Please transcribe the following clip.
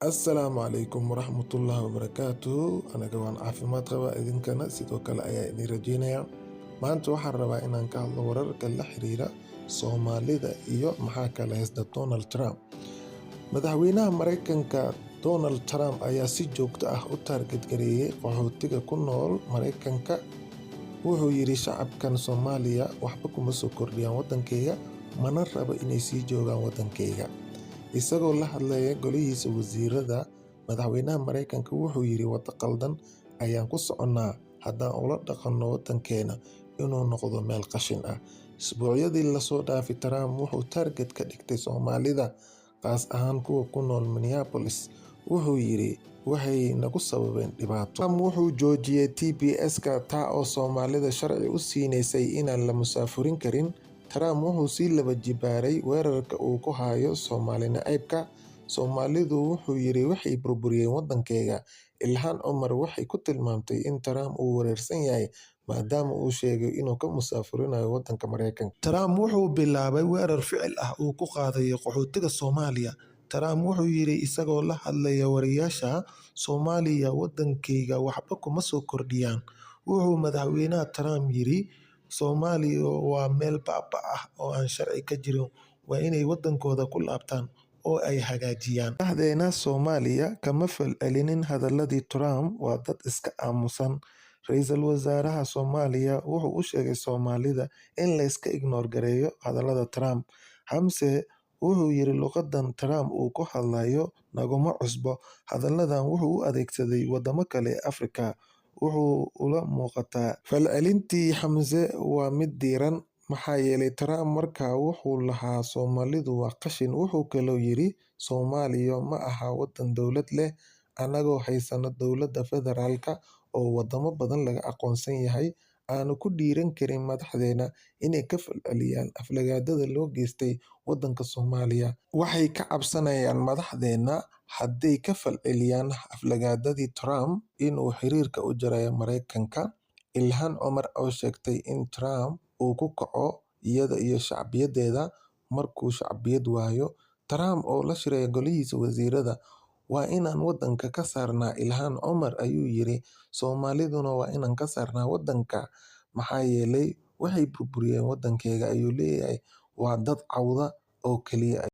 Assalaamu calaykum waraxmatullaahi wabarakaatuhu. Anaga waan caafimaad qabaa, idinkana sidoo kale ayaa idin rajeynayaa. Maanta waxaan rabaa inaan ka hadlo wararka la xiriira Soomaalida iyo maxaa kala haysta Donald Trump. Madaxweynaha Mareykanka Donald Trump ayaa si joogto ah u taarget gareeyay qaxootiga ku nool Mareykanka. Wuxuu yidhi shacabkan Soomaaliya waxba kuma soo kordhiyaan waddankayga, mana rabo inay sii joogaan waddankayga. Isagoo la hadlaya golihiisa wasiirada, madaxweynaha Mareykanka wuxuu yidhi waddo qaldan ayaan ku soconnaa haddaan ula dhaqanno waddankeena inuu noqdo meel qashin ah. Isbuucyadii lasoo dhaafay, Trump wuxuu taarget ka dhigtay Soomaalida, qaas ahaan kuwa ku nool Minneapolis. Wuxuu yidhi waxay nagu sababeen dhibaato. Trump wuxuu joojiyay TPS-ka, taa oo Soomaalida sharci u siinaysay inaan la musaafurin karin. Trump wuxuu sii laba jibaaray weerarka uu ku hayo Soomaali nacaybka. Soomaalidu wuxuu yidhi waxay burburiyeen waddankayga. Ilhaan Cumar waxay ku tilmaamtay in Trump uu wareersan yahay maadaama uu sheegay inuu ka musaafurinayo waddanka Mareykanka. Trump wuxuu bilaabay weerar ficil ah uu ku qaadayo qaxootiga Soomaaliya. Trump wuxuu yidhi isagoo la hadlaya wariyaasha, Soomaaliya waddankayga waxba kuma soo kordhiyaan. Wuxuu madaxweynaha Trump yidhi Soomaaliya waa meel baaba ah oo aan sharci ka jirin, waa inay waddankooda ku laabtaan oo ay hagaajiyaan. Madaxdeena Soomaaliya kama falcelinin hadaladii Trump, waa dad iska aamusan. Ra'iisul wasaaraha Soomaaliya wuxuu u sheegay Soomaalida in la iska ignoor gareeyo hadalada Trump. Xamse wuxuu yidhi luqadan Trump uu ku hadlayo naguma cusbo. Hadaladan wuxuu u adeegsaday waddamo kale Afrika. Wuxuu ula muuqataa falcelintii Xamse waa mid diiran, maxaa yeelay Trump markaa wuxuu lahaa Soomaalidu waa qashin. Wuxuu kaloo yidhi Soomaaliya ma aha waddan dowlad leh, annagoo haysano dowladda federaalka oo waddamo badan laga aqoonsan yahay. Aanu ku dhiiran karin madaxdeena inay ka falceliyaan aflagaadada loo geystay waddanka Soomaaliya. Waxay ka cabsanayaan madaxdeena hadday ka falceliyaan aflagaadadii Trump inuu xiriirka u jarayo Mareykanka. Ilhaan Cumar oo sheegtay in Trump uu ku kaco iyada iyo shacbiyadeeda markuu shacbiyad waayo. Trump oo la shiray golihiisa wasiirada, waa inaan waddanka ka saarnaa. Ilhaan Cumar ayuu yidhi Soomaaliduna waa inaan ka saarnaa waddanka, maxaa yeelay waxay burburiyeen waddankayga ayuu leeyahay. Waa dad cawda oo keliya.